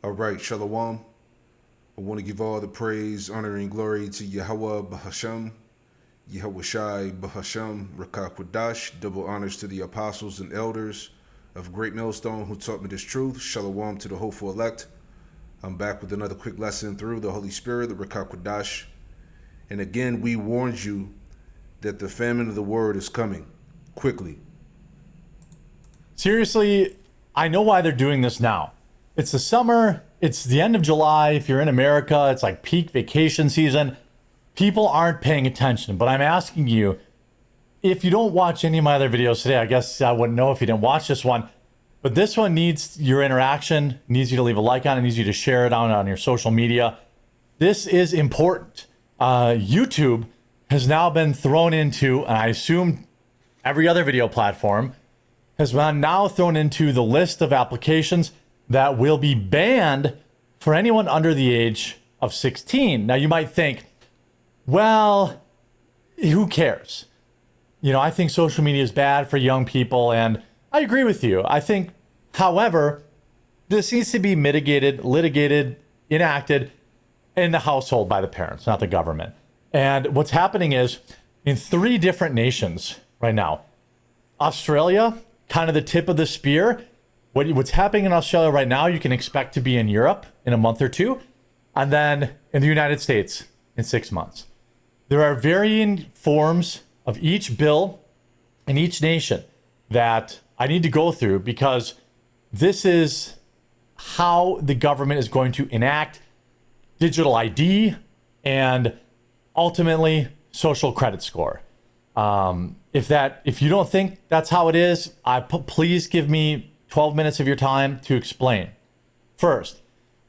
All right, Shalom. I want to give all the praise, honor, and glory to Yahweh Bahasham, Yahweh Shai Bahasham, Rakak Wadash. Double honors to the apostles and elders of Great Millstone who taught me this truth. Shalom to the hopeful elect. I'm back with another quick lesson through the Holy Spirit, the Rakak Wadash. And again, we warned you that the famine of the word is coming quickly. Seriously, I know why they're doing this now. It's the summer. It's the end of July. If you're in America, it's like peak vacation season. People aren't paying attention. But I'm asking you, if you don't watch any of my other videos today, I guess I wouldn't know if you didn't watch this one. But this one needs your interaction, needs you to leave a like on it, needs you to share it on your social media. This is important. YouTube has now been thrown into, and I assume every other video platform, has been now thrown into the list of applications that will be banned for anyone under the age of 16. Now you might think, well, who cares? You know, I think social media is bad for young people, and I agree with you. I think, however, this needs to be mitigated, litigated, enacted in the household by the parents, not the government. And what's happening is in 3 different nations right now, Australia, kind of the tip of the spear. What's happening in Australia right now, you can expect to be in Europe in a month or 2, and then in the United States in 6 months. There are varying forms of each bill in each nation that I need to go through because this is how the government is going to enact digital ID and ultimately social credit score. If you don't think that's how it is, please give me 12 minutes of your time to explain. First,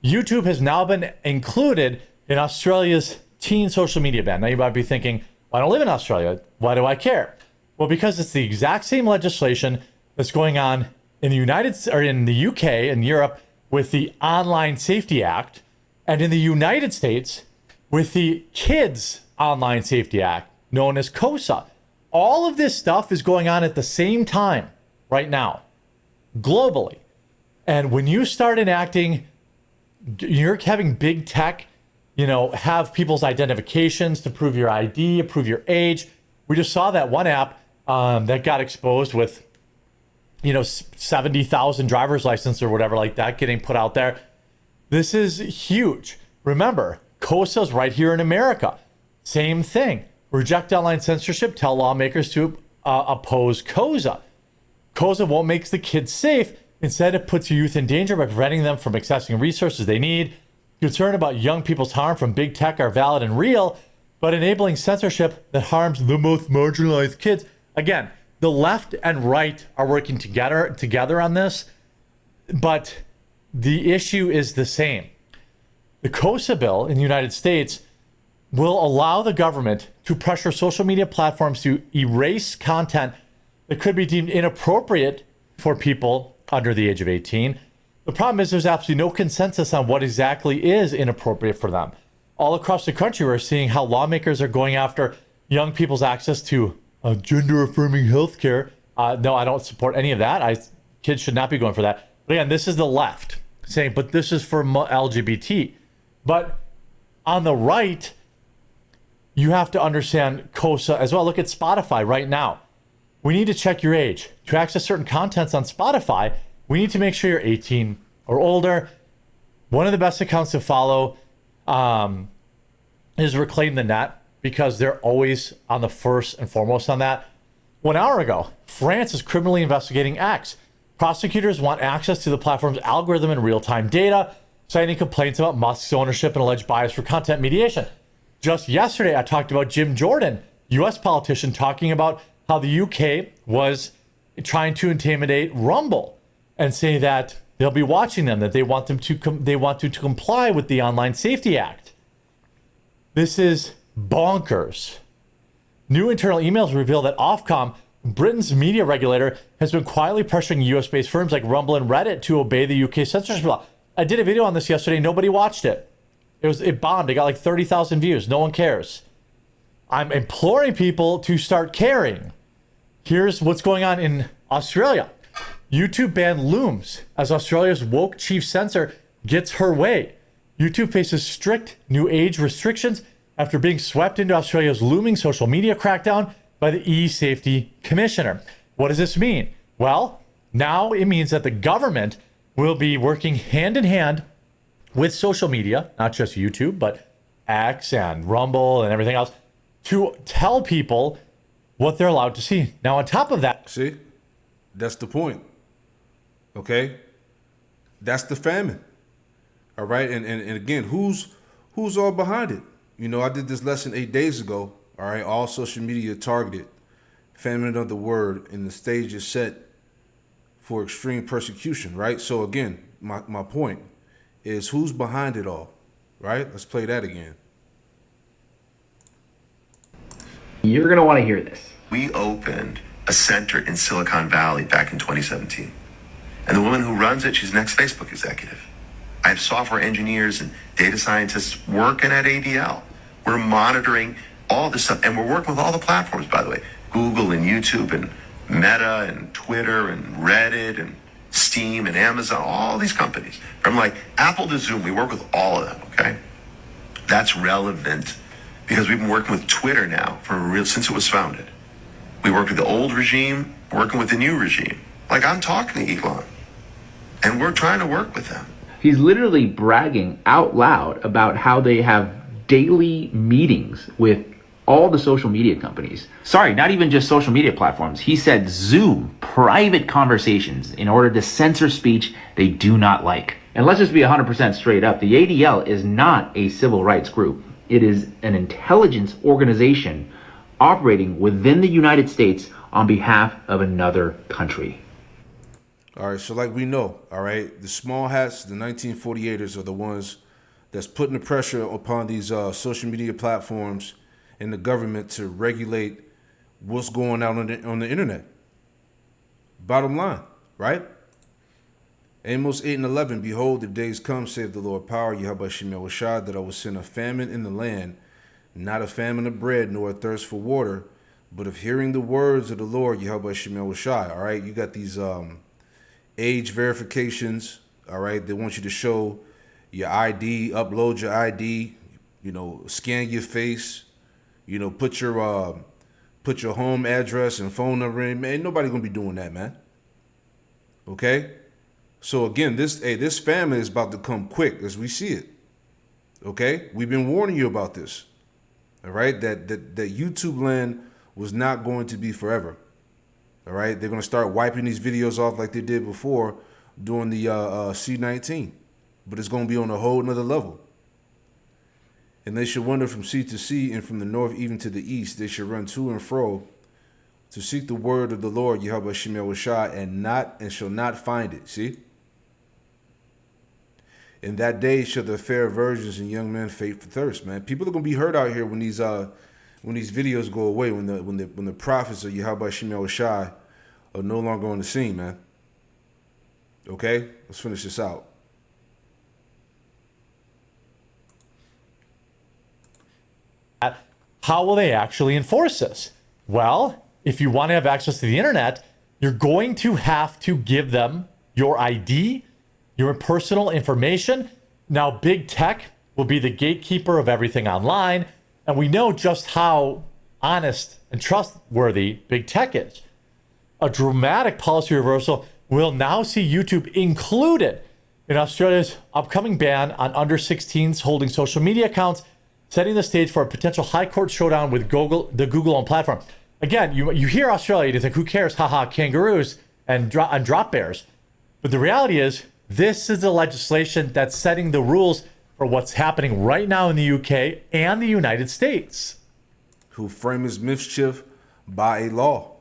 YouTube has now been included in Australia's teen social media ban. Now you might be thinking, well, I don't live in Australia. Why do I care? Well, because it's the exact same legislation that's going on in the UK and Europe with the Online Safety Act, and in the United States with the Kids Online Safety Act, known as COSA. All of this stuff is going on at the same time right now, globally. And when you start enacting, you're having big tech, have people's identifications to prove your ID, prove your age. We just saw that one app that got exposed with, 70,000 driver's license or whatever like that getting put out there. This is huge. Remember, COSA's right here in America. Same thing. Reject online censorship. Tell lawmakers to oppose COSA. COSA won't make the kids safe. Instead, it puts your youth in danger by preventing them from accessing resources they need. Concern about young people's harm from big tech are valid and real, but enabling censorship that harms the most marginalized kids. Again, the left and right are working together on this, but the issue is the same. The COSA bill in the United States will allow the government to pressure social media platforms to erase content that could be deemed inappropriate for people under the age of 18. The problem is there's absolutely no consensus on what exactly is inappropriate for them. All across the country, we're seeing how lawmakers are going after young people's access to gender-affirming healthcare. No, I don't support any of that. Kids should not be going for that. But again, this is the left saying, but this is for LGBT. But on the right, you have to understand COSA as well. Look at Spotify right now. We need to check your age. To access certain contents on Spotify, we need to make sure you're 18 or older. One of the best accounts to follow is Reclaim the Net, because they're always on the first and foremost on that. 1 hour ago, France is criminally investigating X. Prosecutors want access to the platform's algorithm and real-time data, citing complaints about Musk's ownership and alleged bias for content mediation. Just yesterday, I talked about Jim Jordan, U.S. politician, talking about how the UK was trying to intimidate Rumble and say that they'll be watching them, that they want to comply with the Online Safety Act. This is bonkers. New internal emails reveal that Ofcom, Britain's media regulator, has been quietly pressuring US-based firms like Rumble and Reddit to obey the UK censorship law. I did a video on this yesterday. Nobody watched it. It bombed. It got like 30,000 views. No one cares. I'm imploring people to start caring. Here's what's going on in Australia. YouTube banned Looms as Australia's woke chief censor gets her way. YouTube faces strict new age restrictions after being swept into Australia's looming social media crackdown by the e-safety commissioner. What does this mean? Well, now it means that the government will be working hand in hand with social media, not just YouTube, but X and Rumble and everything else, to tell people what they're allowed to see. Now, on top of that, See, that's the point. Okay, that's the famine. All right, and again, who's all behind it? You know, I did this lesson 8 days ago. All right, all social media targeted, famine of the word, and the stage is set for extreme persecution. Right. So again, my point is who's behind it all. Right. Let's play that again. You're going to want to hear this. We opened a center in Silicon Valley back in 2017. And the woman who runs it, she's an ex-Facebook executive. I have software engineers and data scientists working at ADL. We're monitoring all this stuff. And we're working with all the platforms, by the way. Google and YouTube and Meta and Twitter and Reddit and Steam and Amazon, all these companies. From like Apple to Zoom, we work with all of them, okay? That's relevant because we've been working with Twitter now since it was founded. We worked with the old regime, working with the new regime. Like I'm talking to Elon, and we're trying to work with them. He's literally bragging out loud about how they have daily meetings with all the social media companies. Sorry, not even just social media platforms. He said Zoom, private conversations in order to censor speech they do not like. And let's just be 100% straight up. The ADL is not a civil rights group. It is an intelligence organization operating within the United States on behalf of another country. All right, so like we know, all right, the small hats, the 1948ers are the ones that's putting the pressure upon these social media platforms and the government to regulate what's going on on the internet. Bottom line, right? Amos 8 and 11, behold, the days come, saith the Lord power, Yahweh Shemel Washad, that I will send a famine in the land, not a famine of bread, nor a thirst for water, but of hearing the words of the Lord, Yahweh Shemel Washad. All right, you got these age verifications, all right? They want you to show your ID, upload your ID, you know, scan your face, you know, put your home address and phone number in. Man, ain't nobody gonna be doing that, man. Okay? So again, this famine is about to come quick as we see it. Okay? We've been warning you about this. All right? That YouTube land was not going to be forever. All right? They're going to start wiping these videos off like they did before during the C-19. But it's going to be on a whole nother level. And they should wander from sea to sea, and from the north even to the east. They should run to and fro to seek the word of the Lord, Yahweh Shemel Washah, and shall not find it. See? In that day shall the fair virgins and young men faint for thirst, man. People are gonna be hurt out here when these videos go away, when the prophets of Yahweh Shemel Washah are no longer on the scene, man. Okay? Let's finish this out. how will they actually enforce this? Well, if you want to have access to the internet, you're going to have to give them your ID, your personal information. Now, big tech will be the gatekeeper of everything online, and we know just how honest and trustworthy big tech is. A dramatic policy reversal will now see YouTube included in Australia's upcoming ban on under 16s holding social media accounts, setting the stage for a potential high court showdown with the Google-owned platform. Again, you hear Australia, you think, who cares? Haha, kangaroos and drop bears. But the reality is, this is the legislation that's setting the rules for what's happening right now in the UK and the United States. Who frame his mischief by a law.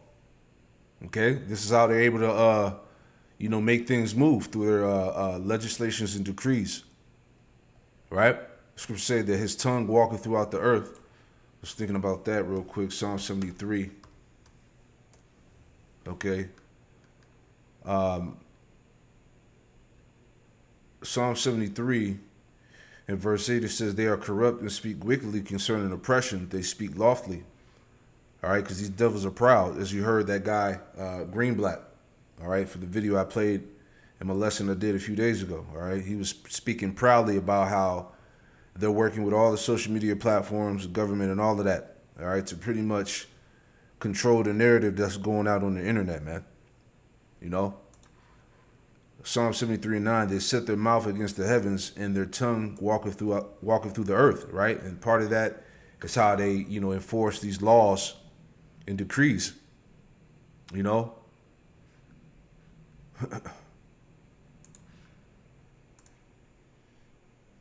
Okay? This is how they're able to, make things move through their legislations and decrees. Right? Scripture say that his tongue walketh throughout the earth. I was thinking about that real quick. Psalm 73. Okay. Psalm 73 in verse 8, it says, they are corrupt and speak wickedly concerning oppression. They speak lawfully. All right, because these devils are proud. As you heard that guy, Greenblatt, all right, for the video I played in my lesson I did a few days ago. All right, he was speaking proudly about how they're working with all the social media platforms, the government, and all of that. All right, to pretty much control the narrative that's going out on the internet, man. You know, Psalm 73:9, they set their mouth against the heavens and their tongue walketh through the earth, right? And part of that is how they, enforce these laws and decrees. You know?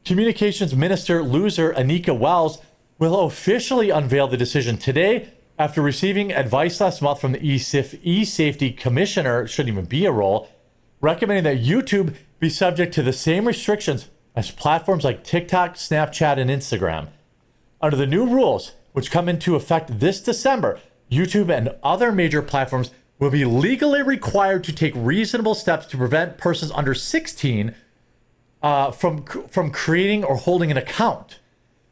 Communications Minister loser Anika Wells will officially unveil the decision today after receiving advice last month from the e-safety commissioner, shouldn't even be a role, recommending that YouTube be subject to the same restrictions as platforms like TikTok, Snapchat, and Instagram. Under the new rules, which come into effect this December, YouTube and other major platforms will be legally required to take reasonable steps to prevent persons under 16 from creating or holding an account.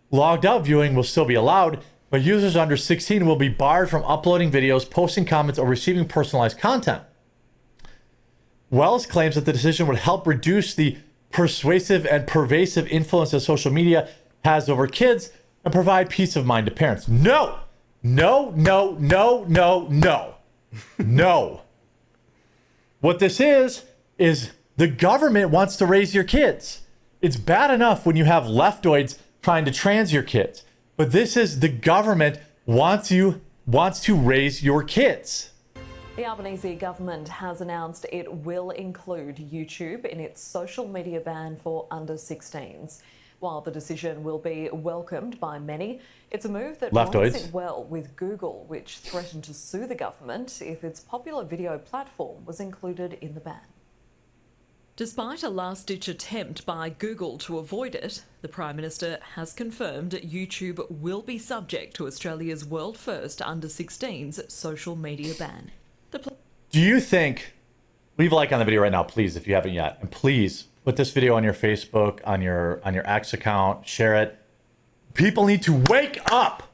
Logged out viewing will still be allowed, but users under 16 will be barred from uploading videos, posting comments, or receiving personalized content. Wells claims that the decision would help reduce the persuasive and pervasive influence that social media has over kids and provide peace of mind to parents. No, no, no, no, no, no, no. What this is the government wants to raise your kids. It's bad enough when you have leftoids trying to trans your kids, but this is the government wants to raise your kids. The Albanese government has announced it will include YouTube in its social media ban for under 16s. While the decision will be welcomed by many, it's a move that won't sit well with Google, which threatened to sue the government if its popular video platform was included in the ban. Despite a last-ditch attempt by Google to avoid it, the Prime Minister has confirmed YouTube will be subject to Australia's world-first under-16s social media ban. Do you think, leave a like on the video right now, please, if you haven't yet, and please put this video on your Facebook, on your X account, share it. People need to wake up.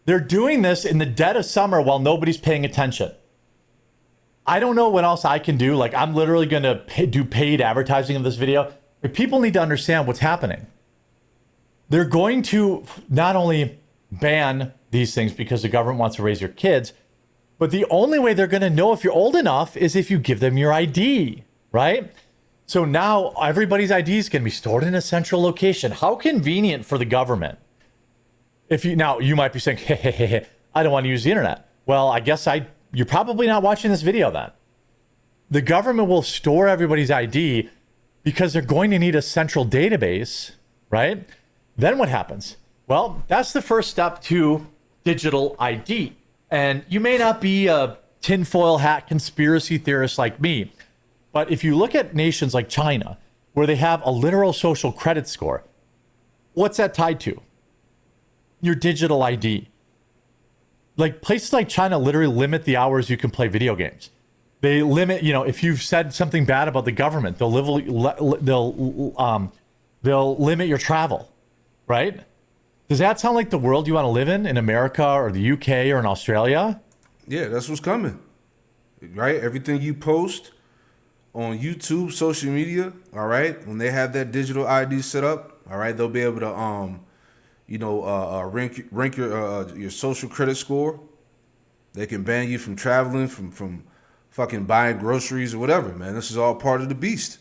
They're doing this in the dead of summer while nobody's paying attention. I don't know what else I can do. Like, I'm literally going to do paid advertising of this video. But people need to understand what's happening. They're going to not only ban these things because the government wants to raise your kids, but the only way they're going to know if you're old enough is if you give them your ID, right? So now everybody's ID is going to be stored in a central location. How convenient for the government. Now you might be saying, hey, I don't want to use the internet. Well, I guess you're probably not watching this video then. The government will store everybody's ID because they're going to need a central database, right? Then what happens? Well, that's the first step to digital ID. And you may not be a tinfoil hat conspiracy theorist like me, but if you look at nations like China, where they have a literal social credit score, what's that tied to? Your digital ID. Like places like China literally limit the hours you can play video games. They limit, if you've said something bad about the government, they'll limit your travel, right? Does that sound like the world you want to live in America or the UK or in Australia? Yeah, that's what's coming, right? Everything you post on YouTube, social media, all right, when they have that digital ID set up, all right, they'll be able to, rank your social credit score. They can ban you from traveling, from fucking buying groceries or whatever, man. This is all part of the beast.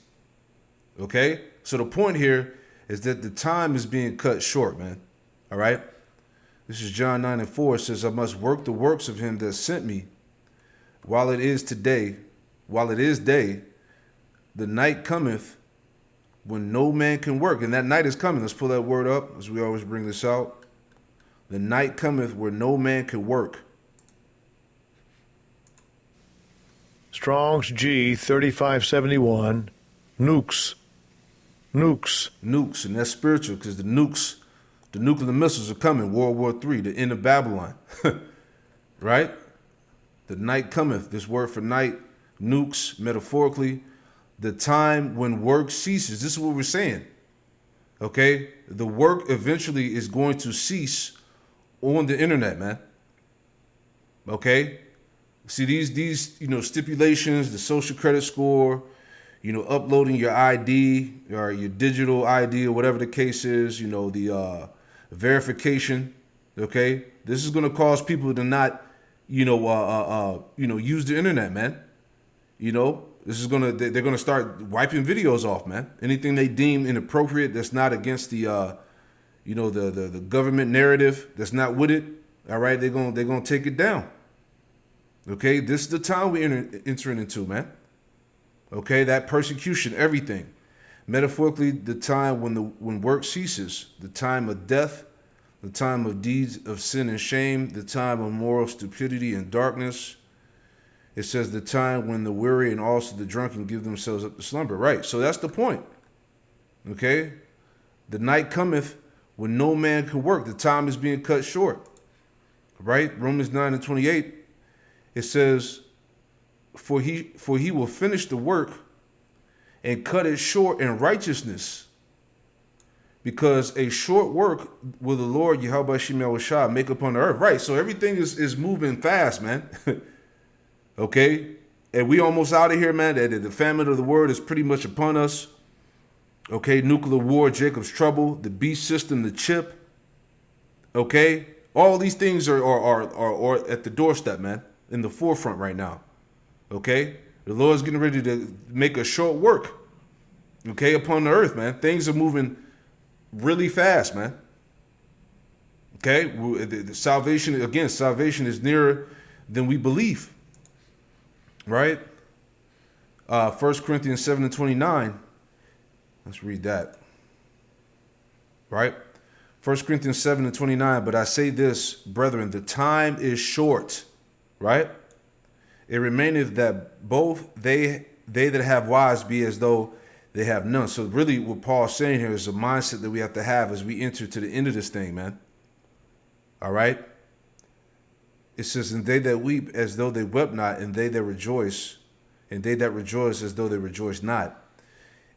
Okay? So the point here is that the time is being cut short, man. All right? This is John 9:4. It says, I must work the works of him that sent me while it is day, the night cometh when no man can work. And that night is coming. Let's pull that word up as we always bring this out. The night cometh where no man can work. Strong's G 3571. Nukes. And that's spiritual because the nuclear missiles are coming. World War III, the end of Babylon. Right? The night cometh. This word for night, nukes, metaphorically, the time when work ceases. This is what we're saying. Okay? The work eventually is going to cease on the internet, man. Okay? See, these stipulations, the social credit score, uploading your ID or your digital ID or whatever the case is, the verification. Okay, this is going to cause people to not, use the internet, man. This is they're gonna start wiping videos off, man. Anything they deem inappropriate that's not against the the government narrative, that's not with it. All right, they're gonna take it down. Okay, this is the time we're entering into, man. Okay, that persecution, everything. Metaphorically, the time when work ceases, the time of death, the time of deeds of sin and shame, the time of moral stupidity and darkness. It says the time when the weary and also the drunken give themselves up to slumber. Right, so that's the point. Okay, the night cometh when no man can work. The time is being cut short. Right, Romans 9:28. It says, For he will finish the work and cut it short in righteousness. Because a short work will the Lord Yahweh Shai make upon the earth. Right. So everything is moving fast, man. Okay. And we almost out of here, man. The famine of the word is pretty much upon us. Okay. Nuclear war, Jacob's trouble, the beast system, the chip. Okay. All these things are at the doorstep, man. In the forefront right now. Okay? The Lord's getting ready to make a short work. Okay, upon the earth, man. Things are moving really fast, man. Okay? The salvation is nearer than we believe. Right? 1 Corinthians 7:29. Let's read that. Right? 1 Corinthians 7:29. But I say this, brethren, the time is short. Right? It remaineth that both they that have wives be as though they have none. So really what Paul's saying here is a mindset that we have to have as we enter to the end of this thing, man. All right? It says, and they that weep as though they wept not, and they that rejoice as though they rejoice not,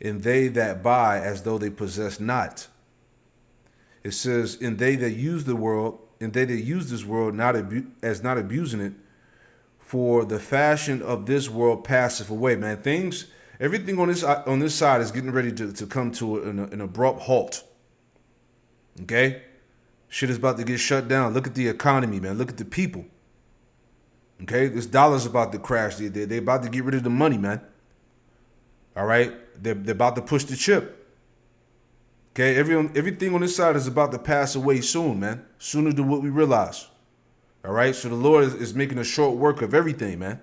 and they that buy as though they possess not. It says, and they that use the world, and they that use this world not abusing it, for the fashion of this world passeth away. Man, everything on this side is getting ready to come to an abrupt halt. Okay? Shit is about to get shut down. Look at the economy, man. Look at the people. Okay? This dollar's about to crash. They're about to get rid of the money, man. All right? They're about to push the chip. Okay? Everything on this side is about to pass away soon, man. Sooner than what we realize. All right, so the Lord is making a short work of everything, man.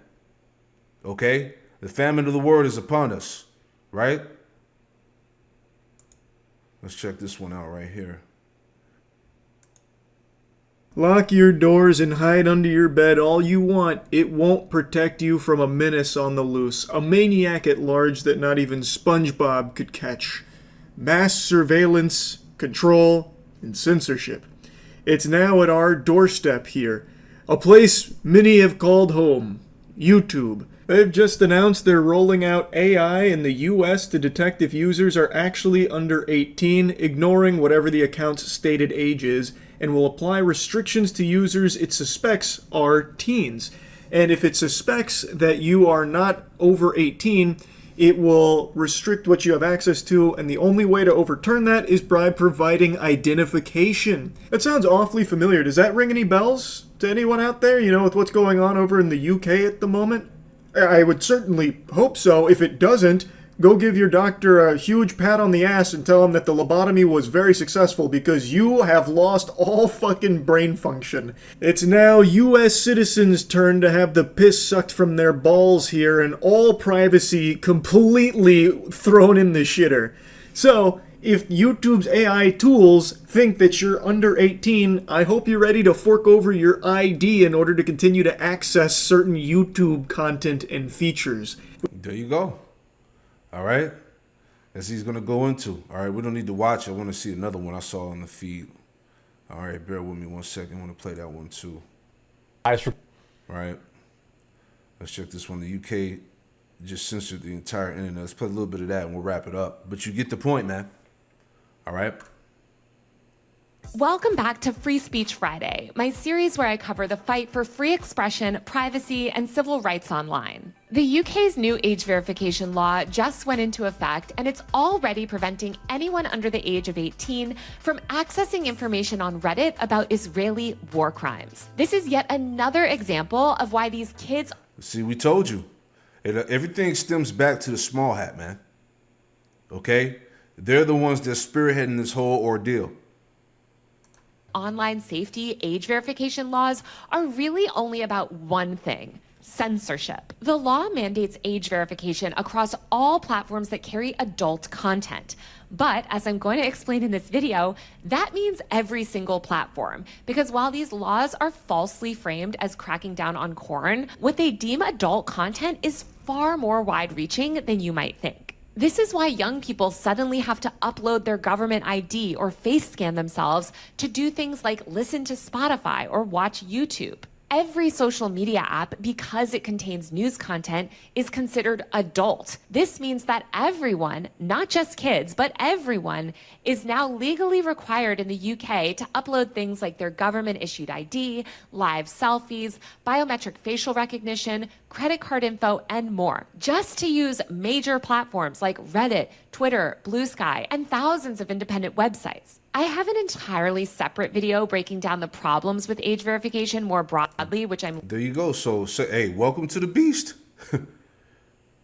Okay, the famine of the word is upon us, right? Let's check this one out right here. Lock your doors and hide under your bed all you want. It won't protect you from a menace on the loose, a maniac at large that not even SpongeBob could catch. Mass surveillance, control, and censorship. It's now at our doorstep here, a place many have called home, YouTube. They've just announced they're rolling out AI in the US to detect if users are actually under 18, ignoring whatever the account's stated age is, and will apply restrictions to users it suspects are teens. And if it suspects that you are not over 18, it will restrict what you have access to, and the only way to overturn that is by providing identification. That sounds awfully familiar. Does that ring any bells to anyone out there, with what's going on over in the UK at the moment? I would certainly hope so. If it doesn't, go give your doctor a huge pat on the ass and tell him that the lobotomy was very successful, because you have lost all fucking brain function. It's now US citizens' turn to have the piss sucked from their balls here, and all privacy completely thrown in the shitter. So, if YouTube's AI tools think that you're under 18, I hope you're ready to fork over your ID in order to continue to access certain YouTube content and features. There you go. All right, as he's gonna go into. All right, we don't need to watch. I want to see another one I saw on the feed. All right, bear with me 1 second. I want to play that one too. All right, let's check this one. The UK just censored the entire internet. Let's play a little bit of that and we'll wrap it up. But you get the point, man. All right. Welcome back to Free Speech Friday, my series where I cover the fight for free expression, privacy, and civil rights online. The UK's new age verification law just went into effect, and it's already preventing anyone under the age of 18 from accessing information on Reddit about Israeli war crimes. This is yet another example of why these kids... See, we told you. Everything stems back to the small hat, man. Okay? They're the ones that's spearheading this whole ordeal. Online safety age verification laws are really only about one thing: censorship. The law mandates age verification across all platforms that carry adult content. But as I'm going to explain in this video, that means every single platform. Because while these laws are falsely framed as cracking down on porn, what they deem adult content is far more wide-reaching than you might think. This is why young people suddenly have to upload their government ID or face scan themselves to do things like listen to Spotify or watch YouTube. Every social media app, because it contains news content, is considered adult. This means that everyone, not just kids, but everyone, is now legally required in the UK to upload things like their government-issued ID, live selfies, biometric facial recognition, credit card info, and more, just to use major platforms like Reddit, Twitter, Blue Sky, and thousands of independent websites. I have an entirely separate video breaking down the problems with age verification more broadly, which I'm... There you go. So hey, welcome to the beast.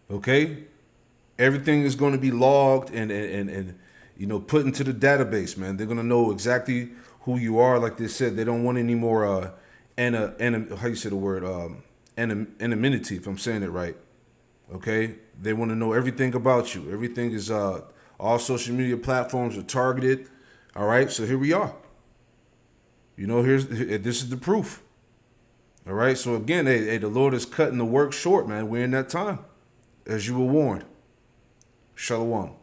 Okay? Everything is going to be logged and you know, put into the database, man. They're going to know exactly who you are. Like they said, they don't want any more how you say the word, anonymity, if I'm saying it right. Okay? They want to know everything about you. Everything is all social media platforms are targeted. All right, so here we are. You know, this is the proof. All right, so again, hey, the Lord is cutting the work short, man. We're in that time, as you were warned. Shalom.